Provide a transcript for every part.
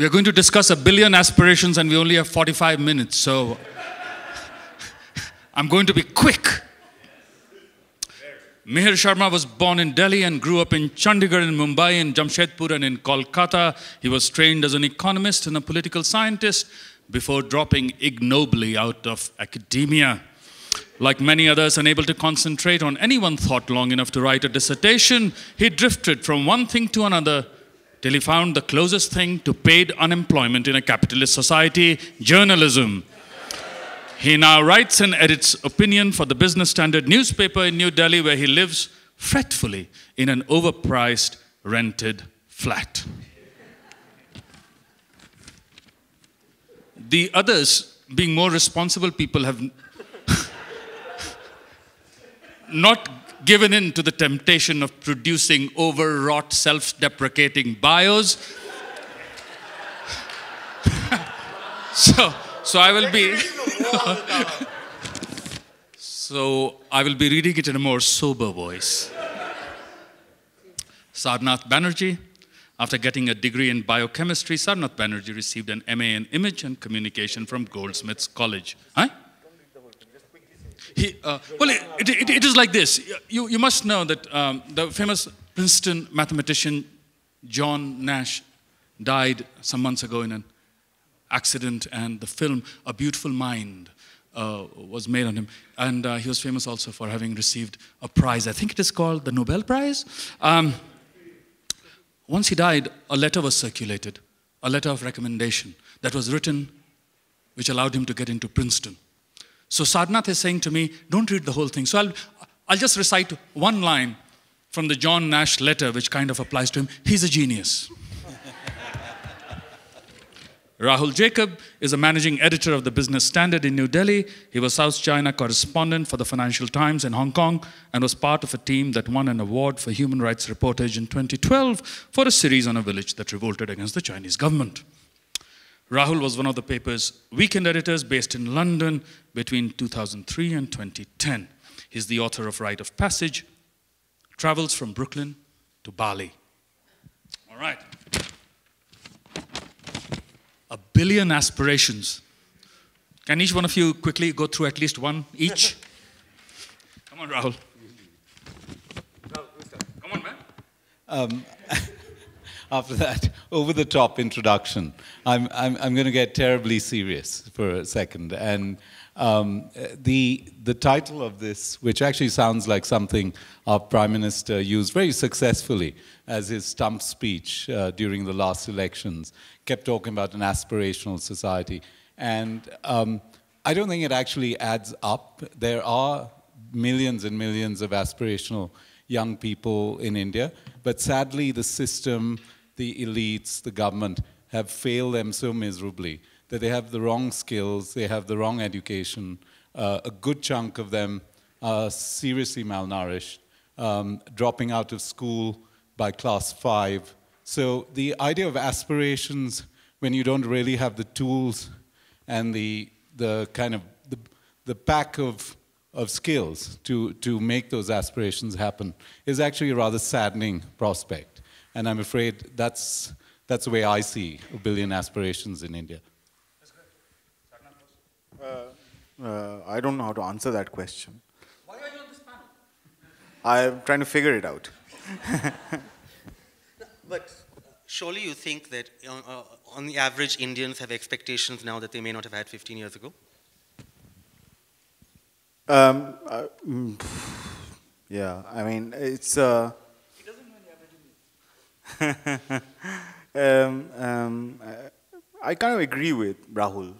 We are going to discuss 1 billion aspirations and we only have 45 minutes, so I'm going to be quick. Mihir Sharma was born in Delhi and grew up in Chandigarh, in Mumbai, in Jamshedpur and in Kolkata. He was trained as an economist and a political scientist before dropping ignobly out of academia. Like many others unable to concentrate on any one thought long enough to write a dissertation, he drifted from one thing to another till he found the closest thing to paid unemployment in a capitalist society, journalism. He now writes and edits opinion for the Business Standard newspaper in New Delhi, where he lives fretfully in an overpriced rented flat. The others, being more responsible people, have not given in to the temptation of producing overwrought, self-deprecating bios. So I will be reading it in a more sober voice. Sarnath Banerjee. After getting a degree in biochemistry, Sarnath Banerjee received an MA in Image and Communication from Goldsmiths College. Huh? It is like this. You must know that the famous Princeton mathematician John Nash died some months ago in an accident, and the film A Beautiful Mind was made on him. And he was famous also for having received a prize. I think it is called the Nobel Prize. Once he died, a letter was circulated, a letter of recommendation that was written, which allowed him to get into Princeton. So Sarnath is saying to me, don't read the whole thing. So I'll just recite one line from the John Nash letter, which kind of applies to him. He's a genius. Rahul Jacob is a managing editor of the Business Standard in New Delhi. He was South China correspondent for the Financial Times in Hong Kong and was part of a team that won an award for human rights reportage in 2012 for a series on a village that revolted against the Chinese government. Rahul was one of the paper's weekend editors based in London between 2003 and 2010. He's the author of Rite of Passage, Travels from Brooklyn to Bali. All right. 1 billion aspirations. Can each one of you quickly go through at least one each? Come on, Rahul. Come on, man. After that over-the-top introduction, I'm going to get terribly serious for a second. And the title of this, which actually sounds like something our Prime Minister used very successfully as his stump speech during the last elections, kept talking about an aspirational society. And I don't think it actually adds up. There are millions and millions of aspirational young people in India, but sadly the system, the elites, the government have failed them so miserably that they have the wrong skills, they have the wrong education. A good chunk of them are seriously malnourished, dropping out of school by class 5. So the idea of aspirations, when you don't really have the tools and the kind of the pack of skills to make those aspirations happen, is actually a rather saddening prospect. And I'm afraid that's the way I see 1 billion aspirations in India. I don't know how to answer that question. Why are you on this panel? I'm trying to figure it out. But surely you think that on the average Indians have expectations now that they may not have had 15 years ago? Yeah, I mean, it's... He doesn't know I kind of agree with Rahul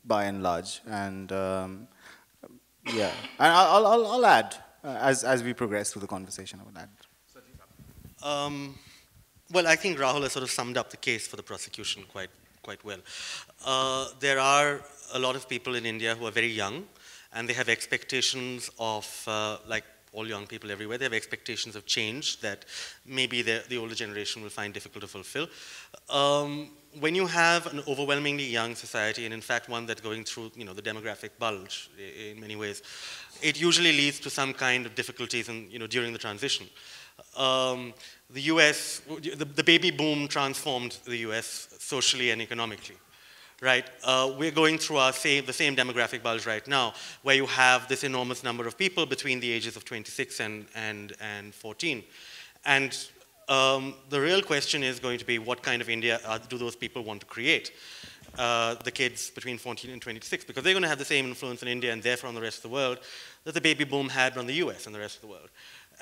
by and large, and yeah, and I'll add as we progress through the conversation. I will add. Well, I think Rahul has sort of summed up the case for the prosecution quite well. There are a lot of people in India who are very young, and they have expectations of, like all young people everywhere, they have expectations of change that maybe the older generation will find difficult to fulfill. When you have an overwhelmingly young society, and in fact one that's going through the demographic bulge in many ways, it usually leads to some kind of difficulties in, during the transition. The US, the baby boom transformed the US socially and economically, right? We're going through the same demographic bulge right now, where you have this enormous number of people between the ages of 26 and 14. And the real question is going to be, what kind of India do those people want to create? The kids between 14 and 26, because they're going to have the same influence in India and therefore on the rest of the world that the baby boom had on the US and the rest of the world.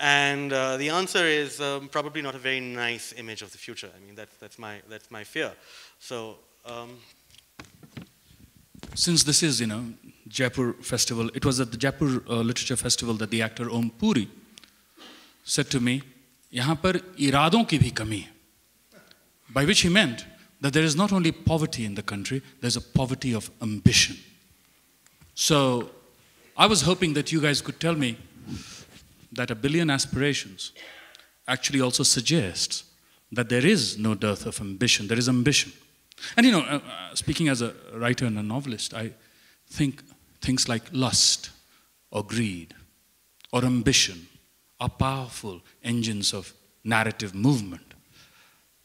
And the answer is probably not a very nice image of the future. I mean, that's my fear. So. Since this is, Jaipur festival, it was at the Jaipur Literature Festival that the actor Om Puri said to me, "यहाँ पर इरादों की भी कमी है," by which he meant that there is not only poverty in the country, there's a poverty of ambition. So I was hoping that you guys could tell me that 1 billion aspirations actually also suggests that there is no dearth of ambition, there is ambition. And speaking as a writer and a novelist, I think things like lust or greed or ambition are powerful engines of narrative movement.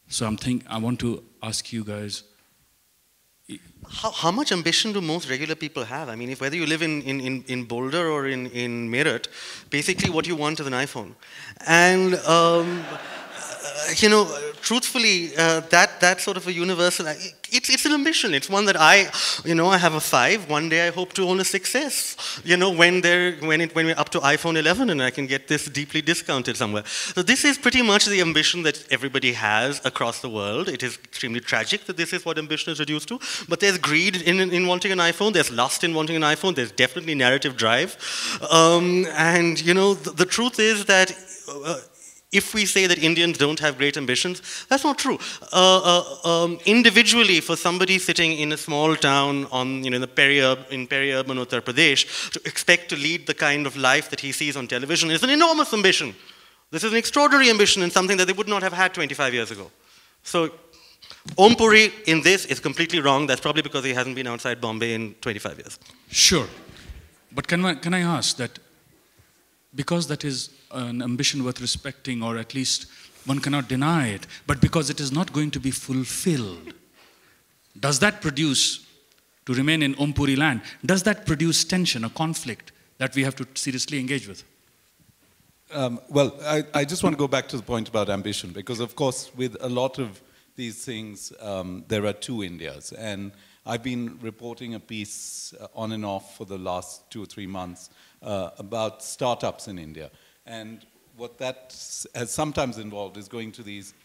So I want to ask you guys, how much ambition do most regular people have? I mean, whether you live in Boulder or in Meerut, basically what you want is an iPhone. And, truthfully, that sort of a universal, it's an ambition. It's one that I have a 5. One day I hope to own a 6S, when we're up to iPhone 11 and I can get this deeply discounted somewhere. So this is pretty much the ambition that everybody has across the world. It is extremely tragic that this is what ambition is reduced to. But there's greed in wanting an iPhone. There's lust in wanting an iPhone. There's definitely narrative drive. And, the truth is that if we say that Indians don't have great ambitions, that's not true. Individually, for somebody sitting in a small town in peri-urban Uttar Pradesh, to expect to lead the kind of life that he sees on television is an enormous ambition. This is an extraordinary ambition and something that they would not have had 25 years ago. So, Om Puri in this is completely wrong. That's probably because he hasn't been outside Bombay in 25 years. Sure. But can I ask that, because that is an ambition worth respecting, or at least one cannot deny it, but because it is not going to be fulfilled, does that produce, to remain in Om Puri land, does that produce tension or conflict that we have to seriously engage with? Well, I just want to go back to the point about ambition, because of course with a lot of these things there are two Indias, and I've been reporting a piece on and off for the last 2 or 3 months about startups in India. And what that has sometimes involved is going to these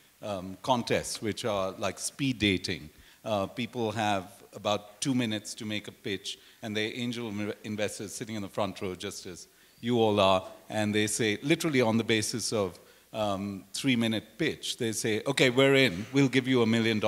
contests, which are like speed dating. People have about 2 minutes to make a pitch, and they're angel investors sitting in the front row, just as you all are, and they say, literally on the basis of 3-minute pitch, they say, okay, we're in, we'll give you $1 million.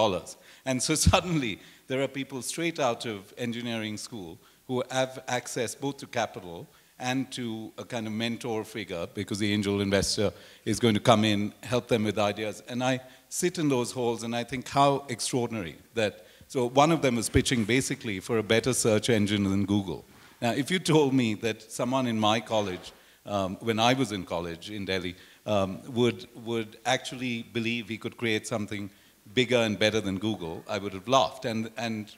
And so suddenly, there are people straight out of engineering school who have access both to capital and to a kind of mentor figure, because the angel investor is going to come in, help them with ideas. And I sit in those halls and I think how extraordinary that, so one of them was pitching basically for a better search engine than Google. Now, if you told me that someone in my college, when I was in college in Delhi, would actually believe he could create something bigger and better than Google, I would have laughed. And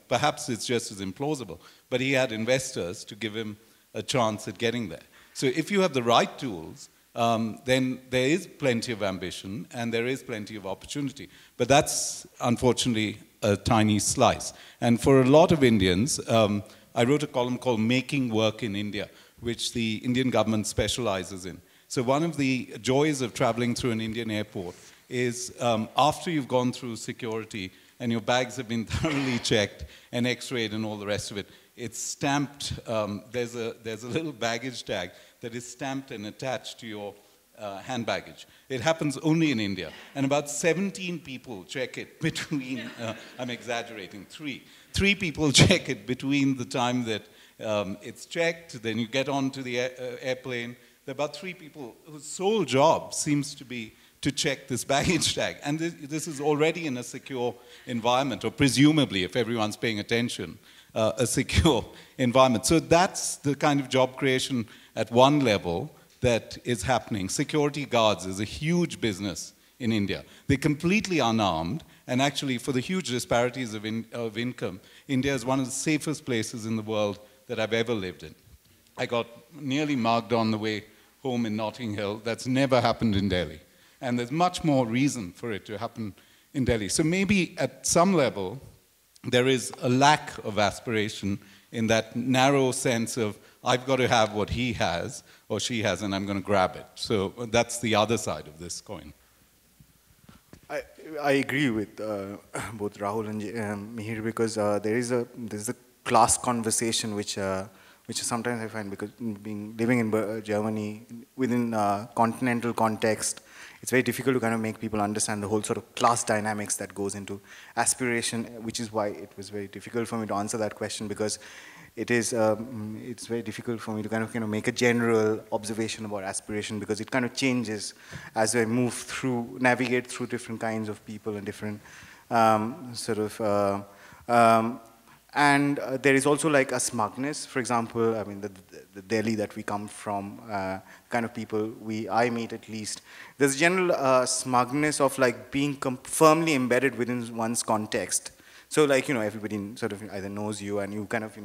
perhaps it's just as implausible. But he had investors to give him a chance at getting there. So if you have the right tools, then there is plenty of ambition and there is plenty of opportunity. But that's, unfortunately, a tiny slice. And for a lot of Indians, I wrote a column called Making Work in India, which the Indian government specializes in. So one of the joys of traveling through an Indian airport is after you've gone through security and your bags have been thoroughly checked and x-rayed and all the rest of it, it's stamped, there's a little baggage tag that is stamped and attached to your hand baggage. It happens only in India. And about 17 people check it between, I'm exaggerating, 3. 3 people check it between the time that it's checked, then you get onto the airplane. There are about 3 people whose sole job seems to be to check this baggage tag. And this is already in a secure environment, or presumably, if everyone's paying attention. a secure environment. So that's the kind of job creation at one level that is happening. Security guards is a huge business in India. They're completely unarmed, and actually for the huge disparities of income, India is one of the safest places in the world that I've ever lived in. I got nearly mugged on the way home in Notting Hill. That's never happened in Delhi. And there's much more reason for it to happen in Delhi. So maybe at some level, there is a lack of aspiration in that narrow sense of, I've got to have what he has or she has, and I'm going to grab it. So that's the other side of this coin. I agree with both Rahul and Mihir, because there's a class conversation which sometimes I find, because living in Germany within continental context, it's very difficult to kind of make people understand the whole sort of class dynamics that goes into aspiration, which is why it was very difficult for me to answer that question, because it's very difficult for me to kind of make a general observation about aspiration, because it kind of changes as I navigate through different kinds of people and different and there is also like a smugness. For example, I mean, the Delhi that we come from, kind of people I meet at least, there's a general smugness of like being firmly embedded within one's context. So like, everybody sort of either knows you and you kind of,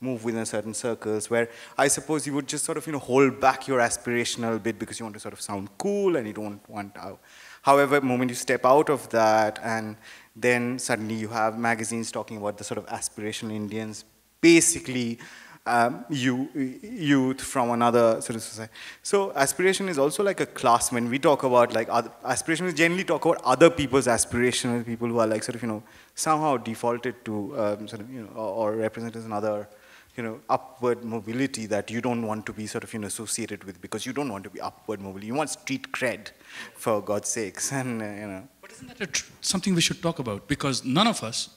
move within certain circles where I suppose you would just sort of, hold back your aspirational bit because you want to sort of sound cool and you don't want to. However, the moment you step out of that, and then suddenly you have magazines talking about the sort of aspirational Indians, basically youth from another sort of society. So aspiration is also like a class. When we talk about like aspiration, we generally talk about other people's aspirational people who are like sort of, somehow defaulted to sort of, or represent as another, upward mobility that you don't want to be sort of, associated with, because you don't want to be upward mobile. You want street cred, for God's sakes, and But isn't that something we should talk about? Because none of us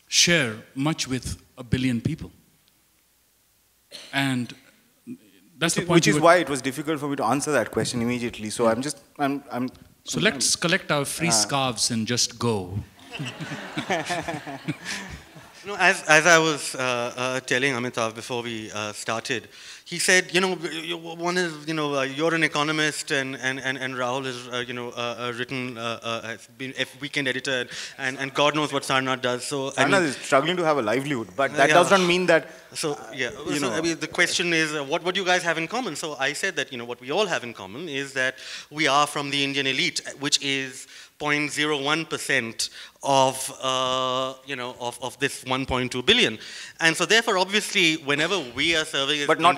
share much with a billion people, and that's the point. Which is why it was difficult for me to answer that question immediately. So So let's collect our free scarves and just go. As I was telling Amitav before we started, he said, one is, you're an economist, and Rahul has written, has been a weekend editor, and God knows what Sarnath does. So Sarnath is struggling to have a livelihood, but that does not mean that. So I mean, the question is, what do you guys have in common? So I said that what we all have in common is that we are from the Indian elite, which is 0.01% of this 1.2 billion, and so therefore, obviously, whenever we are serving, but not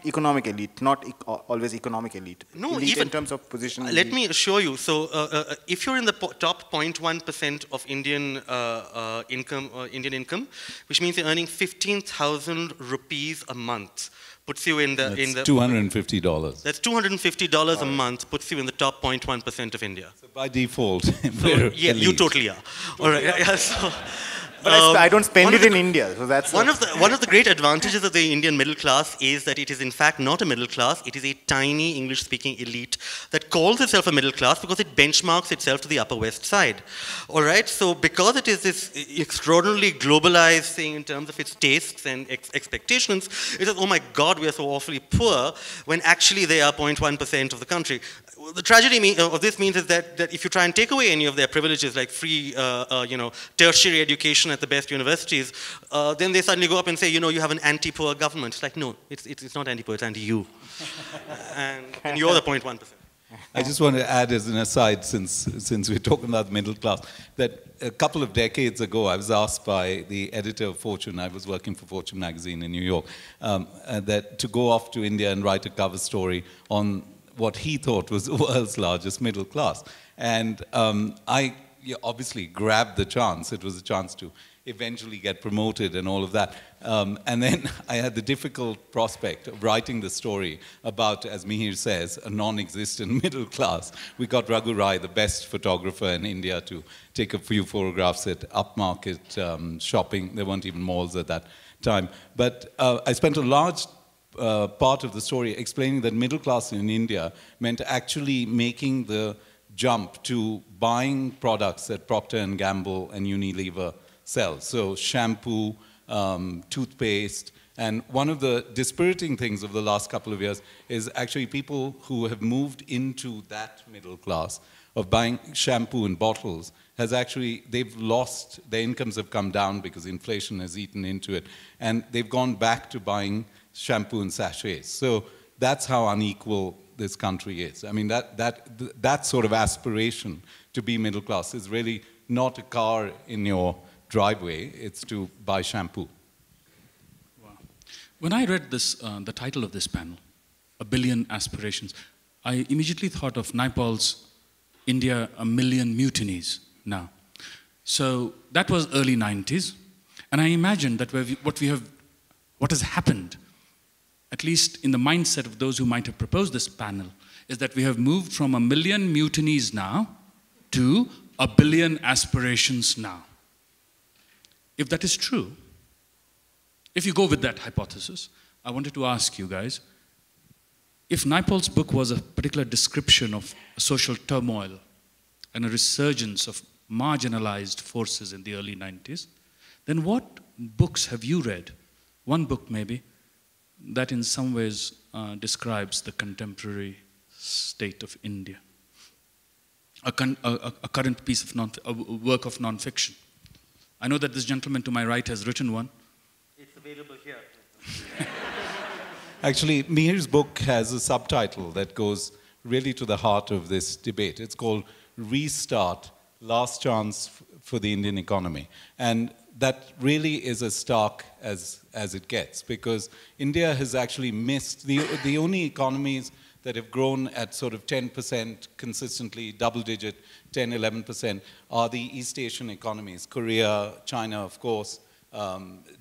economic elite, not always economic elite. No, elite even in terms of position. Let me assure you. So, if you're in the top 0.1% of Indian income, which means you're earning 15,000 rupees a month, puts you in the $250. That's $250 a month, puts you in the top 0.1% of India. So by default, yeah, you totally are. All right. Yeah, so, but I don't spend it in India, so that's one of the great advantages of the Indian middle class is that it is in fact not a middle class. It is a tiny English-speaking elite that calls itself a middle class because it benchmarks itself to the Upper West Side. All right. So because it is this extraordinarily globalized thing in terms of its tastes and expectations, it says, oh my God, we are so awfully poor, when actually they are 0.1% of the country. The tragedy of this means is that if you try and take away any of their privileges, like free, tertiary education at the best universities, then they suddenly go up and say, you have an anti-poor government. It's like, no, it's not anti-poor, it's anti-you. and you're the 0.1%. I just want to add as an aside, since we're talking about the middle class, that a couple of decades ago, I was asked by the editor of Fortune, I was working for Fortune magazine in New York, that to go off to India and write a cover story on what he thought was the world's largest middle class. And I obviously grabbed the chance. It was a chance to eventually get promoted and all of that. And then I had the difficult prospect of writing the story about, as Mihir says, a non-existent middle class. We got Raghu Rai, the best photographer in India, to take a few photographs at upmarket shopping. There weren't even malls at that time. But I spent a large part of the story explaining that middle class in India meant actually making the jump to buying products that Procter & Gamble and Unilever sell. So shampoo, toothpaste. And one of the dispiriting things of the last couple of years is actually people who have moved into that middle class of buying shampoo in bottles has actually, they've lost, their incomes have come down because inflation has eaten into it, and they've gone back to buying shampoo in sachets. So that's how unequal this country is. I mean, that sort of aspiration to be middle class is really not a car in your driveway, it's to buy shampoo. Wow. When I read this, the title of this panel, A Billion Aspirations, I immediately thought of Naipaul's India, A Million Mutinies now. So that was early 90s, and I imagine that what has happened, at least in the mindset of those who might have proposed this panel, is that we have moved from 1 million mutinies now to 1 billion aspirations now. If that is true, if you go with that hypothesis, I wanted to ask you guys, if Naipaul's book was a particular description of social turmoil and a resurgence of marginalized forces in the early 90s, then what books have you read, one book maybe, that in some ways describes the contemporary state of India? A current piece of a work of non-fiction. I know that this gentleman to my right has written one. It's available here. Actually, Mihir's book has a subtitle that goes really to the heart of this debate. It's called Restart, Last Chance for the Indian Economy. And that really is as stark as it gets, because India has actually missed, the only economies that have grown at sort of 10% consistently, double-digit, 10, 11%, are the East Asian economies, Korea, China, of course,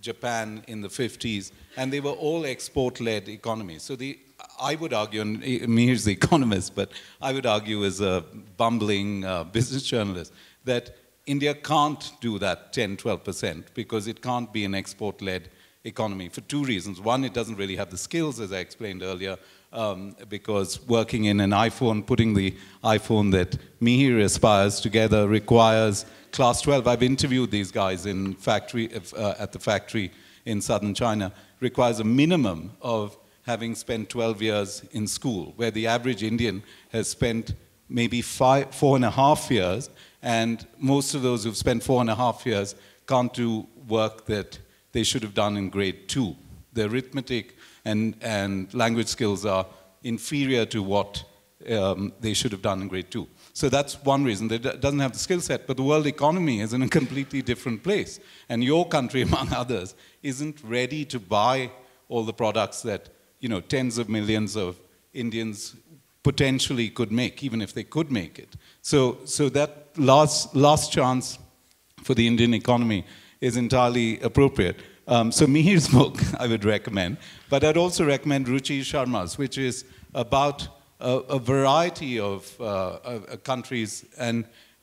Japan in the 50s, and they were all export-led economies. So I would argue, and Mihir's the economist, but I would argue as a bumbling business journalist, that India can't do that 10, 12% because it can't be an export-led economy for two reasons. One, it doesn't really have the skills, as I explained earlier, because working in an iPhone, putting the iPhone that Mihir aspires together requires class 12. I've interviewed these guys in at the factory in southern China. Requires a minimum of having spent 12 years in school, where the average Indian has spent maybe 4.5 years, and most of those who've spent 4.5 years can't do work that they should have done in grade 2. The arithmetic and language skills are inferior to what they should have done in grade 2. So that's one reason. They doesn't have the skill set, but the world economy is in a completely different place. And your country, among others, isn't ready to buy all the products that, you know, tens of millions of Indians potentially could make, even if they could make it. So that last chance for the Indian economy is entirely appropriate. So Mihir's book I would recommend, but I'd also recommend Ruchi Sharma's, which is about a variety of countries,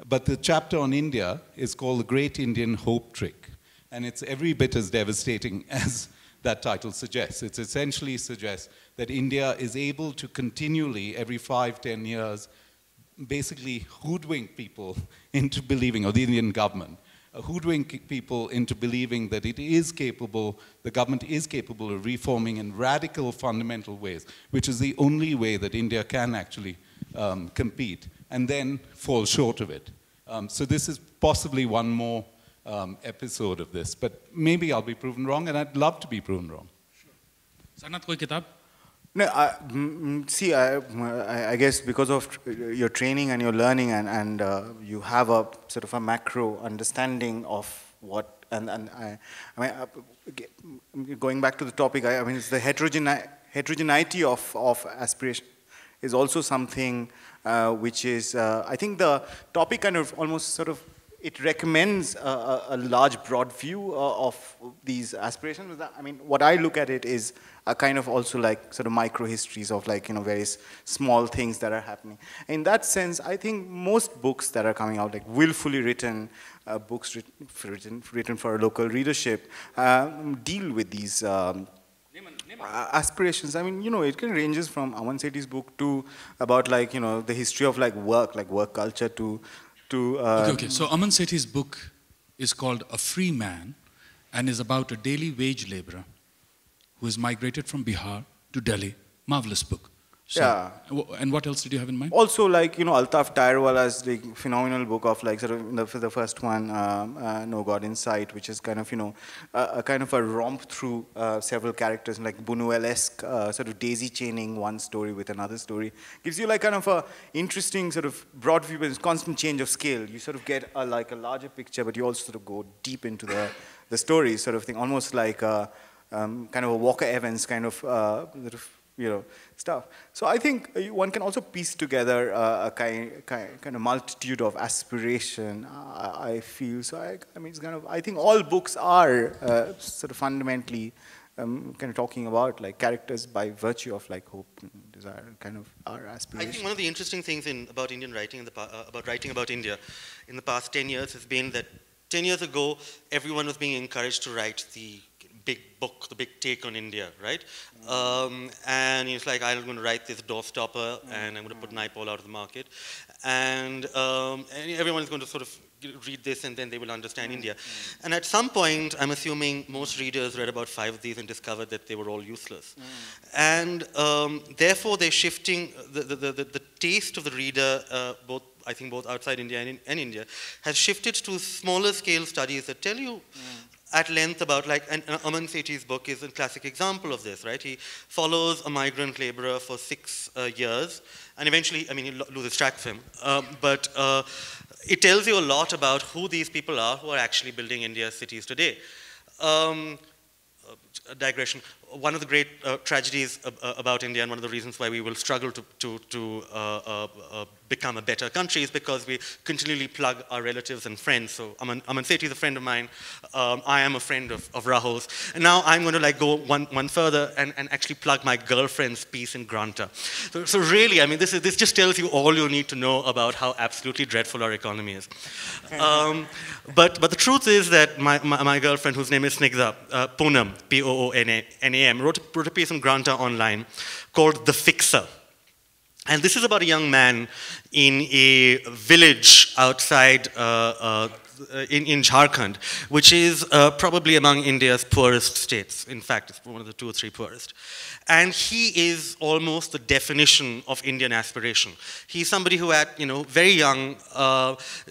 but the chapter on India is called The Great Indian Hope Trick, and it's every bit as devastating as that title suggests. It essentially suggests that India is able to continually, every 5-10 years, basically hoodwink people into believing, or the Indian government, hoodwink people into believing that it is capable, the government is capable of reforming in radical, fundamental ways, which is the only way that India can actually compete, and then fall short of it. So this is possibly one more episode of this, but maybe I'll be proven wrong, and I'd love to be proven wrong. Sarnath, koi kitab? No, I guess because of your training and your learning, and you have a sort of a macro understanding of what, I mean, going back to the topic, I mean, it's the heterogeneity of aspiration is also something which is, I think the topic kind of almost sort of, it recommends a large, broad view of these aspirations. I mean, what I look at it is a kind of also like sort of micro histories of like, you know, various small things that are happening. In that sense, I think most books that are coming out, like willfully written books written for a local readership, deal with these aspirations. I mean, you know, it can ranges from Aman Sethi's book to about like, you know, the history of like work culture to okay. So Aman Sethi's book is called A Free Man, and is about a daily wage laborer who is migrated from Bihar to Delhi. Marvelous book. So, Yeah. And what else did you have in mind? Also, like, you know, Altaf Tyrewala's like phenomenal book of like sort of the first one, No God in Sight, which is kind of, you know, a kind of a romp through several characters, like Buñuel-esque sort of daisy chaining one story with another story. Gives you like kind of a interesting sort of broad view, but constant change of scale. You sort of get like a larger picture, but you also sort of go deep into the story sort of thing, almost like kind of a Walker Evans kind of sort of, you know, stuff. So I think one can also piece together a kind of multitude of aspiration, I feel. So I mean, it's kind of, I think all books are sort of fundamentally kind of talking about like characters by virtue of like hope and desire, kind of our aspiration. I think one of the interesting things about Indian writing, about writing about India in the past 10 years has been that 10 years ago, everyone was being encouraged to write the big book, the big take on India, right? And it's like, I'm going to write this doorstopper and I'm going to put Naipaul out of the market. And everyone is going to sort of read this and then they will understand India. And at some point, I'm assuming most readers read about 5 of these and discovered that they were all useless. And therefore, they're shifting, the taste of the reader, I think both outside India and India, has shifted to smaller scale studies that tell you at length about, like, and Aman Sethi's book is a classic example of this, right? He follows a migrant laborer for 6 years, and eventually, I mean, he loses track of him, but it tells you a lot about who these people are who are actually building India's cities today. Digression. One of the great tragedies about India, and one of the reasons why we will struggle to become a better country, is because we continually plug our relatives and friends. So Aman Sethi is a friend of mine. I am a friend of Rahul's. And now I'm going to like go one further and actually plug my girlfriend's piece in Granta. So really, I mean, this just tells you all you need to know about how absolutely dreadful our economy is. But the truth is that my girlfriend, whose name is Snigdha Poonam, Poonam, wrote a piece on Granta online called The Fixer. And this is about a young man in a village outside in Jharkhand, which is probably among India's poorest states. In fact, it's one of the 2 or 3 poorest. And he is almost the definition of Indian aspiration. He's somebody who at, very young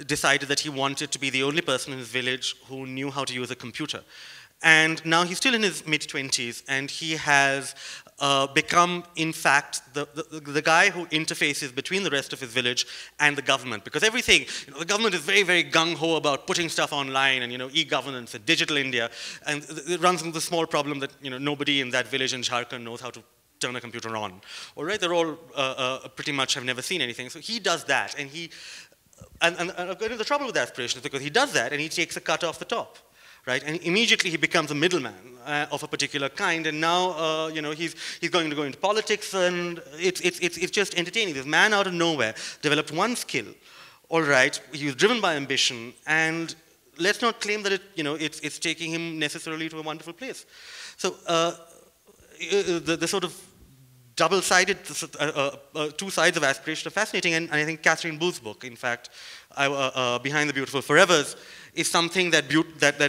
decided that he wanted to be the only person in his village who knew how to use a computer. And now he's still in his mid-20s, and he has become, in fact, the guy who interfaces between the rest of his village and the government. Because everything, the government is very, very gung-ho about putting stuff online and, e-governance and digital India. And it runs into the small problem that, nobody in that village in Jharkhand knows how to turn a computer on. All right, they're all pretty much have never seen anything. So he does that, and the trouble with Aspirations is because he does that and he takes a cut off the top. Right, and immediately he becomes a middleman of a particular kind, and now he's going to go into politics, and it's just entertaining. This man out of nowhere developed one skill. All right, he was driven by ambition, and let's not claim that it's taking him necessarily to a wonderful place. So the sort of double-sided, 2 sides of aspiration are fascinating, and I think Catherine Booth's book, in fact, Behind the Beautiful Forevers, is something that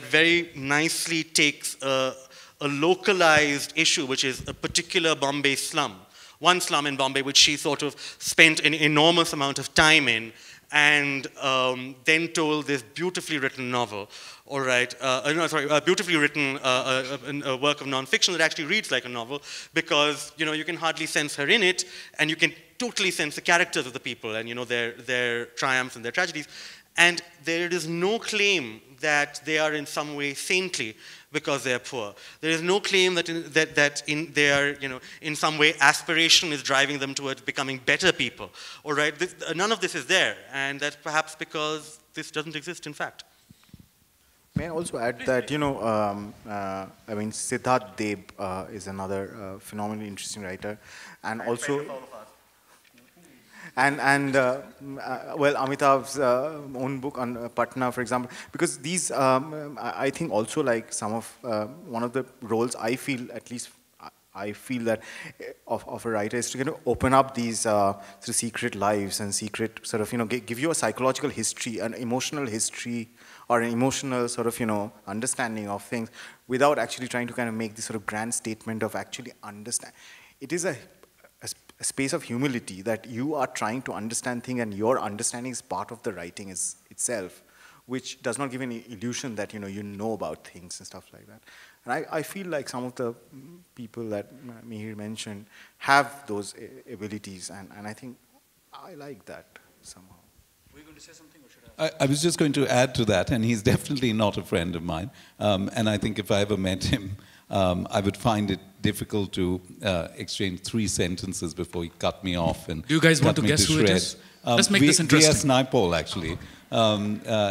very nicely takes a localized issue, which is a particular Bombay slum. One slum in Bombay, which she sort of spent an enormous amount of time in, and then told this beautifully written novel. All right, beautifully written a work of nonfiction that actually reads like a novel, because you can hardly sense her in it, and you can totally sense the characters of the people and their triumphs and their tragedies. And there is no claim that they are in some way saintly because they are poor. There is no claim that in some way aspiration is driving them towards becoming better people. All right, none of this is there, and that's perhaps because this doesn't exist in fact. May I also add that, I mean, Siddharth Deb is another phenomenally interesting writer, and also, well, Amitav's own book on Patna, for example, because these, I think also like some of, one of the roles I feel, at least I feel that of a writer is to kind of open up these sort of secret lives and secret sort of, give you a psychological history, an emotional history, or an emotional sort of, understanding of things without actually trying to kind of make this sort of grand statement of actually understand. It is a space of humility that you are trying to understand things and your understanding is part of the writing itself, which does not give any illusion that, you know about things and stuff like that. And I feel like some of the people that Mihir mentioned have those abilities, and I think I like that somehow. Were you going to say something, or should I? I was just going to add to that, and he's definitely not a friend of mine. And I think if I ever met him, I would find it difficult to exchange 3 sentences before he cut me off. And do you guys want to guess who it is? Let's make this interesting. V.S. Naipaul, actually.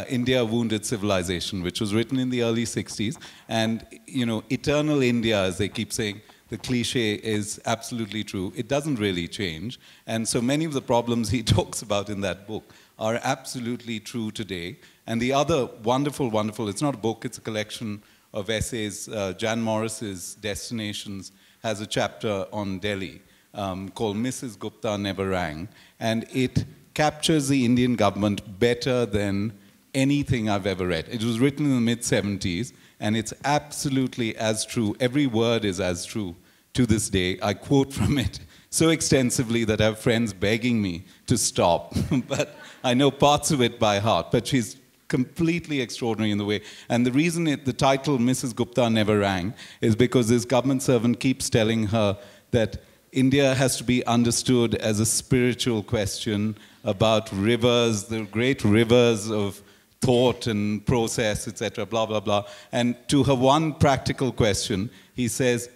India Wounded Civilization, which was written in the early 60s. And, eternal India, as they keep saying, the cliche is absolutely true. It doesn't really change. And so many of the problems he talks about in that book are absolutely true today. And the other wonderful, it's not a book, it's a collection of essays. Jan Morris's Destinations has a chapter on Delhi called Mrs. Gupta Never Rang. And it captures the Indian government better than anything I've ever read. It was written in the mid-70s, and it's absolutely as true. Every word is as true to this day. I quote from it so extensively that I have friends begging me to stop. But I know parts of it by heart. But she's completely extraordinary in the way. And the reason the title Mrs. Gupta Never Rang is because this government servant keeps telling her that India has to be understood as a spiritual question about rivers, the great rivers of thought and process, etc., blah, blah, blah. And to her one practical question, he says,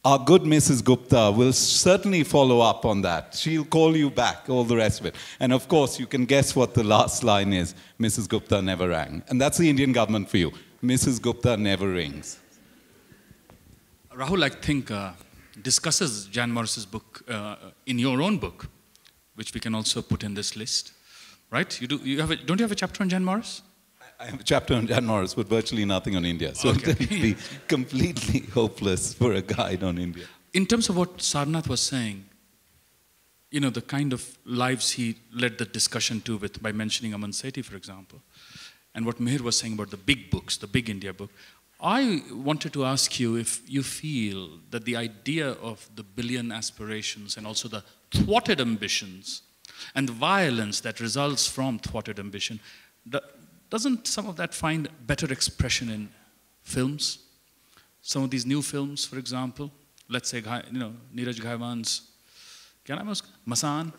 our good Mrs. Gupta will certainly follow up on that. She'll call you back, all the rest of it. And of course, you can guess what the last line is, Mrs. Gupta never rang. And that's the Indian government for you. Mrs. Gupta never rings. Rahul, I think, discusses Jan Morris's book in your own book, which we can also put in this list, right? Don't you have a chapter on Jan Morris? I have a chapter on Jan Morris, but virtually nothing on India. So okay. It would be completely hopeless for a guide on India. In terms of what Sarnath was saying, the kind of lives he led the discussion to by mentioning Aman Sethi, for example, and what Mihir was saying about the big books, the big India book, I wanted to ask you if you feel that the idea of the billion aspirations and also the thwarted ambitions and the violence that results from thwarted ambition, doesn't some of that find better expression in films? Some of these new films, for example, let's say, Neeraj Ghaiwan's Masan,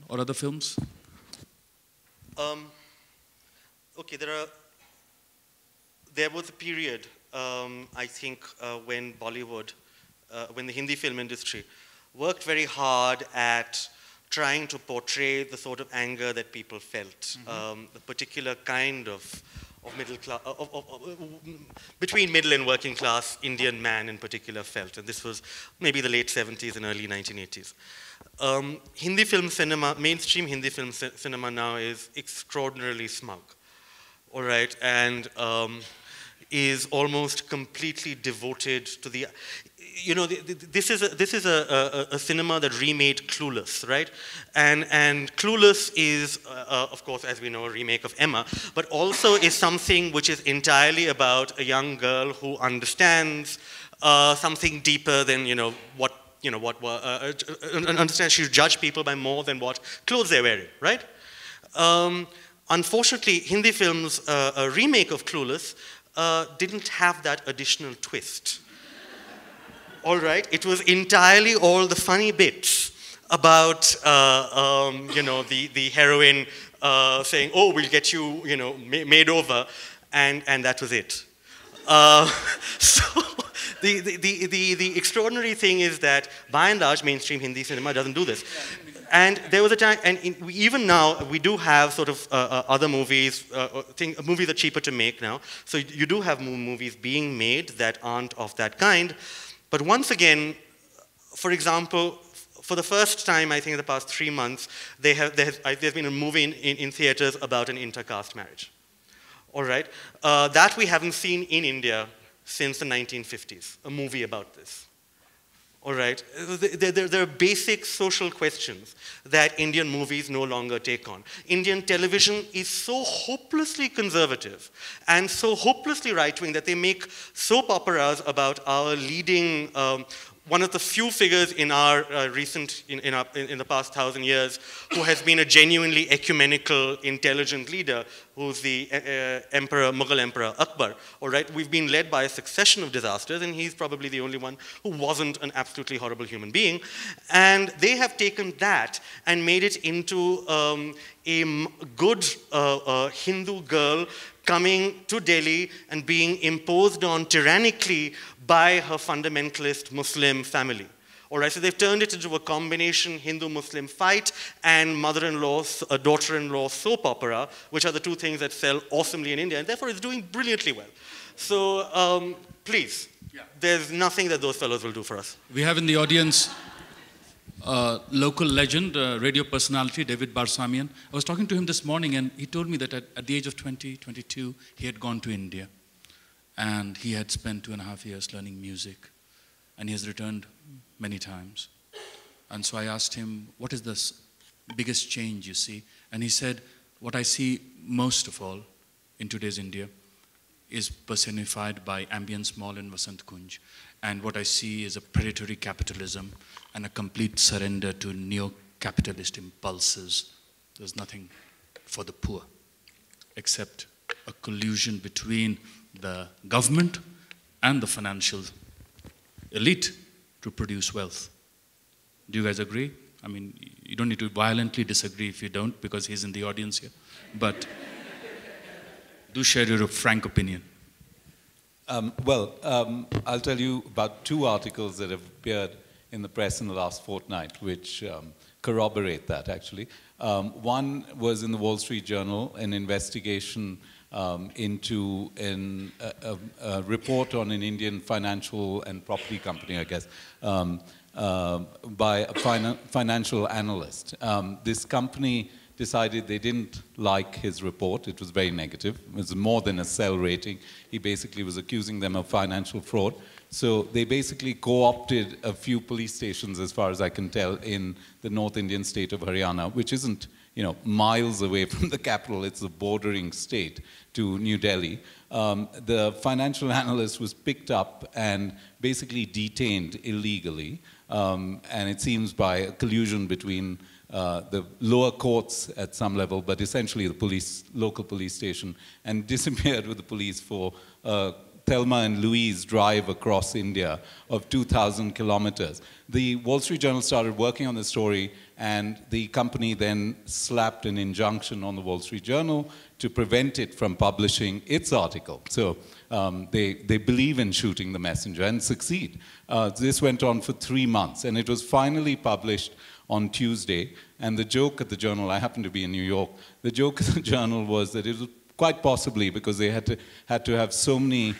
or other films? Okay, there was a period, I think, when Bollywood, when the Hindi film industry worked very hard at trying to portray the sort of anger that people felt, the particular kind of middle class, between middle and working class Indian man in particular felt. And this was maybe the late 70s and early 1980s. Hindi film cinema, mainstream Hindi film cinema now is extraordinarily smug. All right, and is almost completely devoted to the, this is a cinema that remade Clueless, right? And Clueless is, of course, as we know, a remake of Emma, but also is something which is entirely about a young girl who understands something deeper than, understands she judge people by more than what clothes they're wearing, right? Unfortunately, Hindi films, a remake of Clueless, didn't have that additional twist. All right, it was entirely all the funny bits about, the heroine saying, "Oh, we'll get you, made over," and that was it. So the extraordinary thing is that, by and large, mainstream Hindi cinema doesn't do this. And there was a time, and even now, we do have sort of other movies, movies are cheaper to make now. So you do have movies being made that aren't of that kind. But once again, for example, for the first time, I think in the past 3 months, there's been a movie in theaters about an intercaste marriage. All right? That we haven't seen in India since the 1950s, a movie about this. all right? There are basic social questions that Indian movies no longer take on. Indian television is so hopelessly conservative and so hopelessly right-wing that they make soap operas about our leading, one of the few figures in our in the past 1,000 years who has been a genuinely ecumenical, intelligent leader, who's the Mughal Emperor Akbar. All right, we've been led by a succession of disasters, and he's probably the only one who wasn't an absolutely horrible human being. And they have taken that and made it into a good Hindu girl coming to Delhi and being imposed on tyrannically by her fundamentalist Muslim family. All right, so they've turned it into a combination Hindu-Muslim fight and mother-in-law, daughter-in-law soap opera, which are the two things that sell awesomely in India, and therefore it's doing brilliantly well. So please, there's nothing that those fellows will do for us. We have in the audience local legend, radio personality, David Barsamian. I was talking to him this morning, and he told me that at the age of 20, 22, he had gone to India. And he had spent 2.5 years learning music. And he has returned many times. And so I asked him, what is the biggest change you see? And he said, what I see most of all in today's India is personified by Ambience Mall in Vasant Kunj. And what I see is a predatory capitalism and a complete surrender to neo-capitalist impulses. There's nothing for the poor except a collusion between the government and the financial elite to produce wealth. Do you guys agree? I mean, you don't need to violently disagree if you don't, because he's in the audience here. But do share your frank opinion. I'll tell you about 2 articles that have appeared in the press in the last fortnight, which corroborate that, actually. One was in the Wall Street Journal, an investigation into a report on an Indian financial and property company, I guess, by a financial analyst. This company decided they didn't like his report. It was very negative. It was more than a sell rating. He basically was accusing them of financial fraud. So they basically co-opted a few police stations, as far as I can tell, in the North Indian state of Haryana, which isn't, miles away from the capital. It's a bordering state to New Delhi. The financial analyst was picked up and basically detained illegally, and it seems by a collusion between the lower courts at some level, but essentially the local police station, and disappeared with the police for Thelma and Louise drive across India of 2,000 kilometers. The Wall Street Journal started working on the story, and the company then slapped an injunction on the Wall Street Journal to prevent it from publishing its article. So they believe in shooting the messenger and succeed. This went on for 3 months, and it was finally published on Tuesday. And the joke at the Journal, I happened to be in New York, the joke at the Journal was that it was quite possibly, because they had to have so many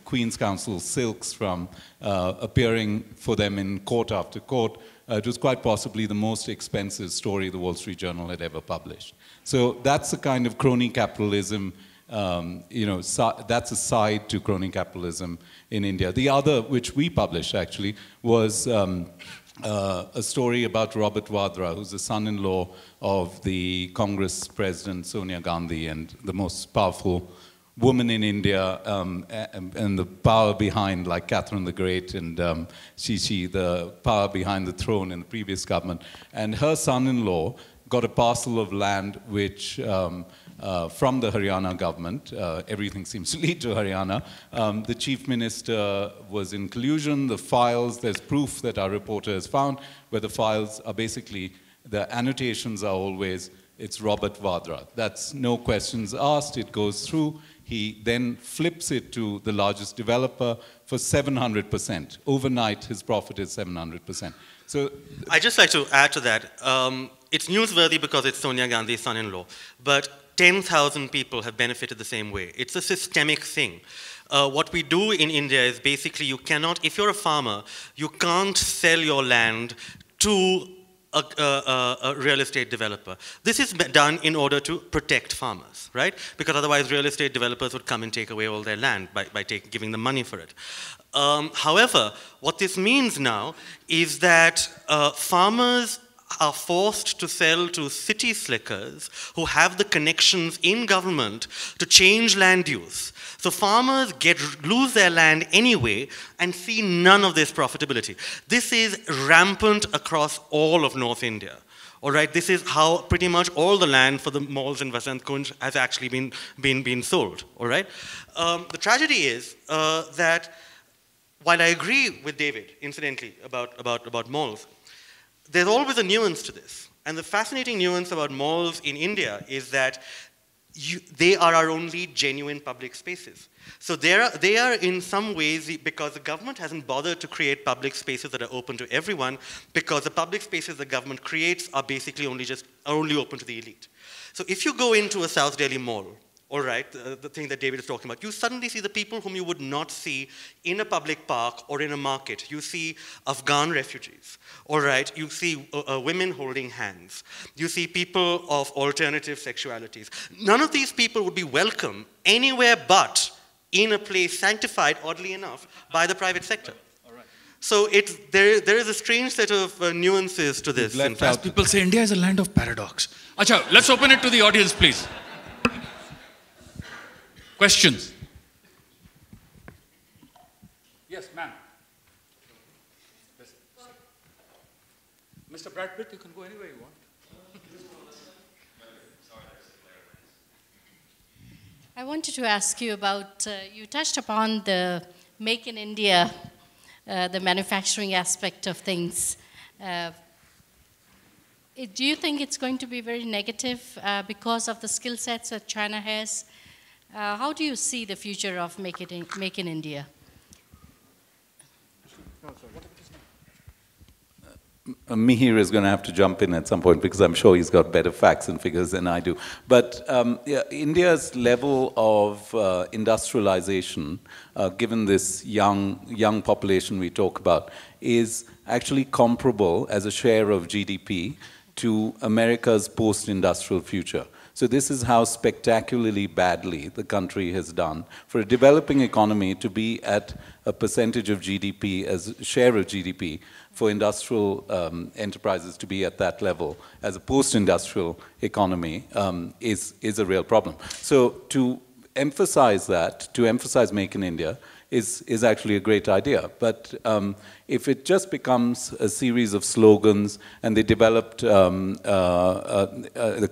Queen's Counsel silks from appearing for them in court after court, it was quite possibly the most expensive story the Wall Street Journal had ever published. So that's the kind of crony capitalism, that's a side to crony capitalism in India. The other, which we published actually, was a story about Robert Vadra, who's the son-in-law of the Congress President Sonia Gandhi, and the most powerful woman in India, and the power behind, like Catherine the Great and the power behind the throne in the previous government. And her son-in-law got a parcel of land which, from the Haryana government, everything seems to lead to Haryana. The chief minister was in collusion. The files, there's proof that our reporter has found, where the files are basically, the annotations are always, it's Robert Vadra. That's no questions asked, it goes through. He then flips it to the largest developer for 700%. Overnight, his profit is 700%. So I'd just like to add to that. It's newsworthy because it's Sonia Gandhi's son-in-law, but 10,000 people have benefited the same way. It's a systemic thing. What we do in India is basically you cannot, if you're a farmer, you can't sell your land to a real estate developer. This is done in order to protect farmers, right? Because otherwise real estate developers would come and take away all their land by giving them money for it. However, what this means now is that farmers are forced to sell to city slickers who have the connections in government to change land use. So farmers lose their land anyway and see none of this profitability. This is rampant across all of North India. All right, this is how pretty much all the land for the malls in Vasant Kunj has actually been sold. All right, the tragedy is that while I agree with David, incidentally, about malls, there's always a nuance to this. And the fascinating nuance about malls in India is that they are our only genuine public spaces. So they are in some ways, because the government hasn't bothered to create public spaces that are open to everyone, because the public spaces the government creates are basically only open to the elite. So if you go into a South Delhi mall, all right, the thing that David is talking about, you suddenly see the people whom you would not see in a public park or in a market. You see Afghan refugees, all right? You see women holding hands. You see people of alternative sexualities. None of these people would be welcome anywhere but in a place sanctified, oddly enough, by the private sector. So there is a strange set of nuances to this. As people say, India is a land of paradox. Acha, let's open it to the audience, please. Questions? Yes, ma'am. Mr. Brad Pitt, you can go anywhere you want. I wanted to ask you about, you touched upon the Make in India, the manufacturing aspect of things. Do you think it's going to be very negative because of the skill sets that China has? How do you see the future of Make in India? Mihir is going to have to jump in at some point because I'm sure he's got better facts and figures than I do. But yeah, India's level of industrialization, given this young population we talk about, is actually comparable as a share of GDP to America's post-industrial future. So this is how spectacularly badly the country has done. For a developing economy to be at a percentage of GDP as share of GDP, for industrial enterprises to be at that level as a post-industrial economy is a real problem. So to emphasize that, to emphasize Make in India, is actually a great idea. But if it just becomes a series of slogans and they developed the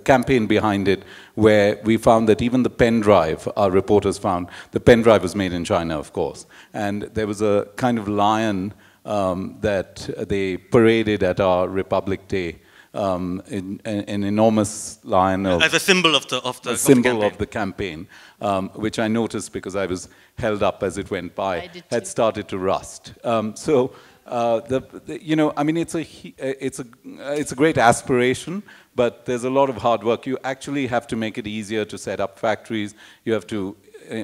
campaign behind it where we found that even the pen drive, our reporters found, the pen drive was made in China, of course. And there was a kind of lion that they paraded at our Republic Day, an enormous lion as a symbol of the campaign, which I noticed because I was held up as it went by, had started to rust. So you know, I mean, it's a great aspiration, but there's a lot of hard work. You actually have to make it easier to set up factories. You have to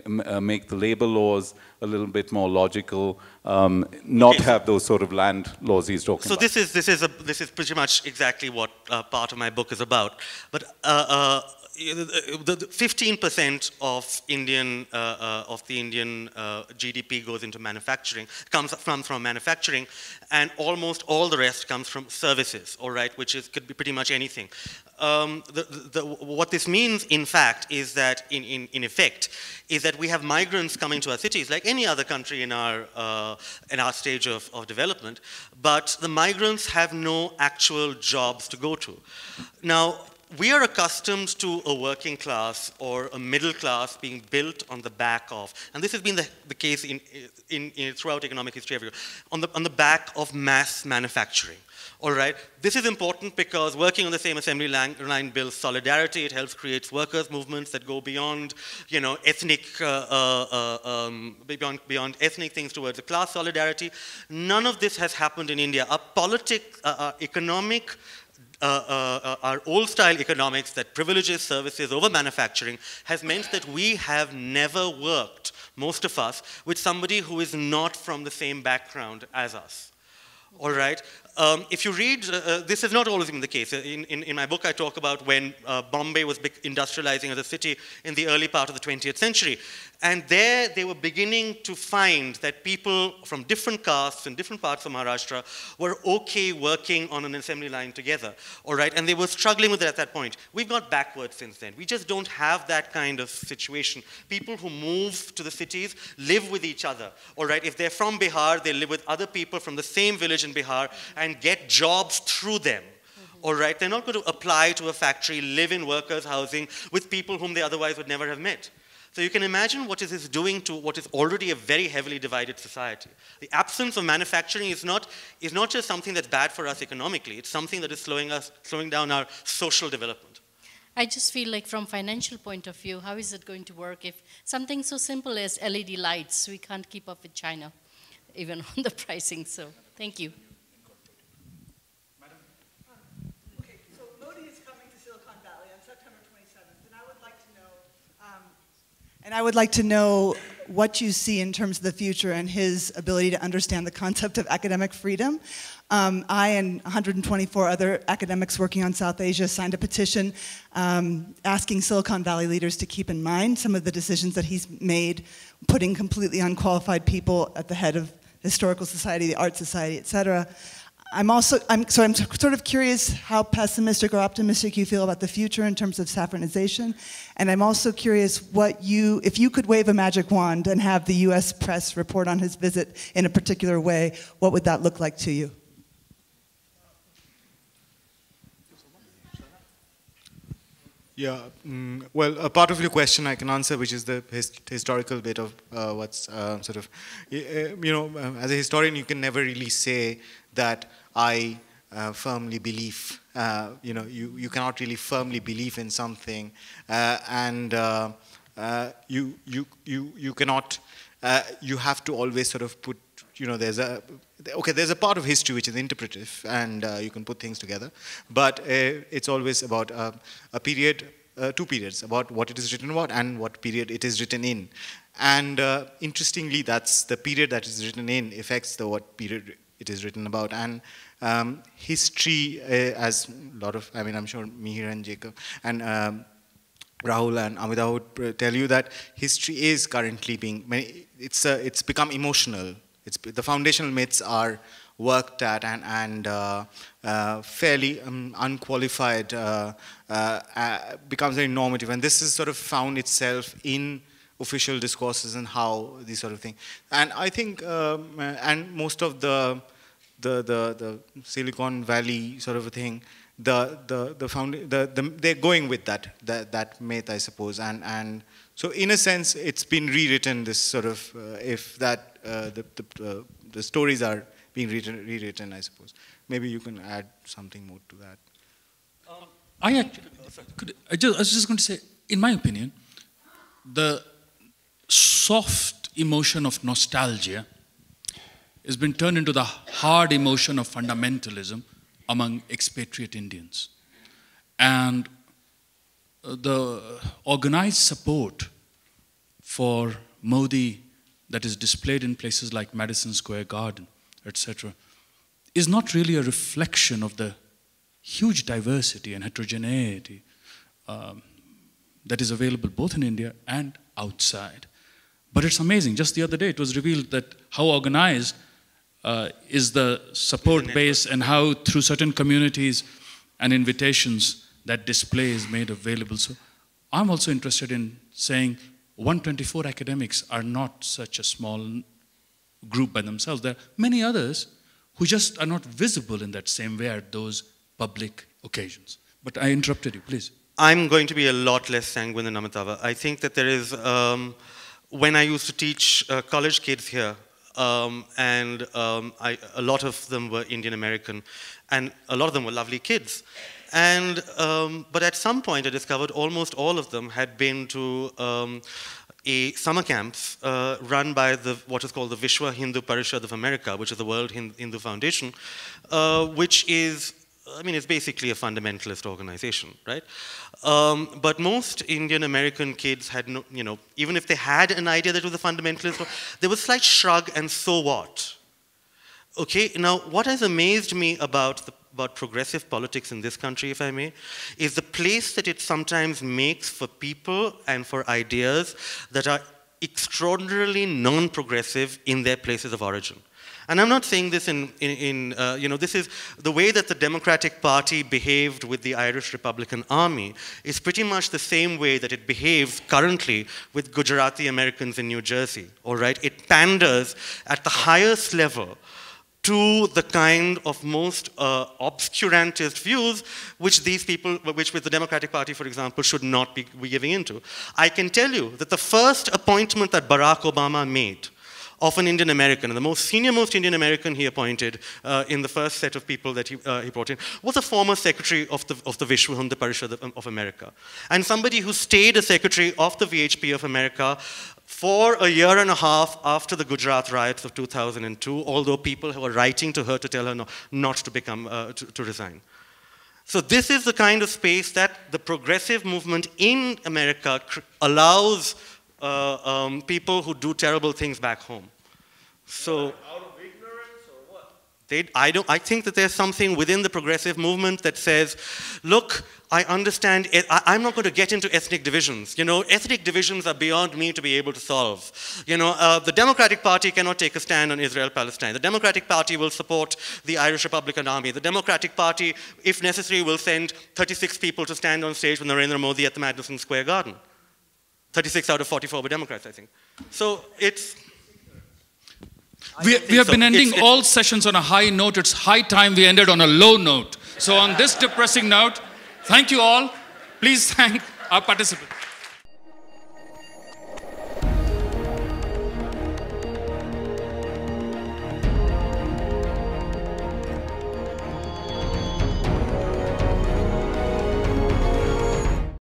make the labor laws a little bit more logical, not have those sort of land laws he's talking about. So this is pretty much exactly what part of my book is about. But the 15% of the Indian GDP goes into manufacturing, comes from manufacturing, and almost all the rest comes from services, all right, which could be pretty much anything. What this means, in fact, is that in effect, is that we have migrants coming to our cities, like any other country in our stage of development, but the migrants have no actual jobs to go to. Now, we are accustomed to a working class or a middle class being built on the back of, and this has been the case throughout economic history everywhere, on the back of mass manufacturing. All right, this is important because working on the same assembly line builds solidarity. It helps create workers' movements that go beyond, you know, ethnic, beyond ethnic things towards a class solidarity. None of this has happened in India. Our economic, our old-style economics that privileges services over manufacturing has meant that we have never worked, most of us, with somebody who is not from the same background as us. All right. if you read, this has not always been the case. In my book, I talk about when Bombay was industrializing as a city in the early part of the 20th century. And there they were beginning to find that people from different castes in different parts of Maharashtra were okay working on an assembly line together, all right? And they were struggling with it at that point. We've got backwards since then. We just don't have that kind of situation. People who move to the cities live with each other, all right? If they're from Bihar, they live with other people from the same village in Bihar and get jobs through them. All right, they're not going to apply to a factory, live in workers' housing with people whom they otherwise would never have met. So you can imagine what is this doing to what is already a very heavily divided society. The absence of manufacturing is not just something that's bad for us economically, it's something that is slowing down our social development. I just feel like from financial point of view, how is it going to work if something so simple as LED lights, we can't keep up with China, even on the pricing, so thank you. And I would like to know what you see in terms of the future and his ability to understand the concept of academic freedom. I and 124 other academics working on South Asia signed a petition asking Silicon Valley leaders to keep in mind some of the decisions that he's made, putting completely unqualified people at the head of the Historical Society, the Art Society, et cetera. I'm sort of curious how pessimistic or optimistic you feel about the future in terms of saffronization. And I'm also curious if you could wave a magic wand and have the US press report on his visit in a particular way, what would that look like to you? Yeah, well, a part of your question I can answer, which is the historical bit of what's sort of, as a historian, you can never really say that I firmly believe, you cannot really firmly believe in something, and you cannot, you have to always sort of put, there's a part of history which is interpretive, and you can put things together, but it's always about a period, two periods, about what it is written about and what period it is written in. And interestingly, that's the period that is written in affects what period it is written about. And history, as a lot of, I'm sure Mihir and Jacob and Rahul and Amitava would tell you that history is currently being, it's become emotional. The foundational myths are worked at and fairly unqualified, becomes very normative. And this has sort of found itself in official discourses and how these sort of things. And I think, and most of the Silicon Valley sort of a thing, they're going with that myth, I suppose. And so in a sense, it's been rewritten, this sort of, if that, the stories are being rewritten, I suppose. Maybe you can add something more to that. I was just going to say, in my opinion, the soft emotion of nostalgia has been turned into the hard emotion of fundamentalism among expatriate Indians. And the organized support for Modi that is displayed in places like Madison Square Garden, etc., is not really a reflection of the huge diversity and heterogeneity that is available both in India and outside. But it's amazing. Just the other day, it was revealed that how organized is the support base and how through certain communities and invitations that display is made available. So I'm also interested in saying 124 academics are not such a small group by themselves. There are many others who just are not visible in that same way at those public occasions. But I interrupted you, please. I'm going to be a lot less sanguine than Amitava. I think that there is, when I used to teach college kids here, a lot of them were Indian American, and a lot of them were lovely kids. And, but at some point I discovered almost all of them had been to a summer camps run by what is called the Vishwa Hindu Parishad of America, which is the World Hindu Foundation, which is, it's basically a fundamentalist organization, right? But most Indian American kids had no, even if they had an idea that it was a fundamentalist, there was a slight shrug and so what? Okay, now what has amazed me about progressive politics in this country, if I may, is the place that it sometimes makes for people and for ideas that are extraordinarily non-progressive in their places of origin. And I'm not saying this this is the way that the Democratic Party behaved with the Irish Republican Army is pretty much the same way that it behaves currently with Gujarati Americans in New Jersey, all right? It panders at the highest level to the kind of most obscurantist views which these people, which with the Democratic Party, for example, should not be giving into. I can tell you that the first appointment that Barack Obama made of an Indian American, and the most senior-most Indian American he appointed in the first set of people that he brought in, was a former secretary of the Vishwa Hindu Parishad of America. And somebody who stayed a secretary of the VHP of America for a year and a half after the Gujarat riots of 2002, although people were writing to her to tell her not to become, to resign. So this is the kind of space that the progressive movement in America allows people who do terrible things back home. So, out of ignorance or what? I think that there's something within the progressive movement that says, look, I understand, I'm not going to get into ethnic divisions. You know, ethnic divisions are beyond me to be able to solve. You know, the Democratic Party cannot take a stand on Israel-Palestine. The Democratic Party will support the Irish Republican Army. The Democratic Party, if necessary, will send 36 people to stand on stage with Narendra Modi at the Madison Square Garden. 36 out of 44 were Democrats, I think. So it's... We have been ending all sessions on a high note. It's high time we ended on a low note. So on this depressing note, thank you all. Please thank our participants.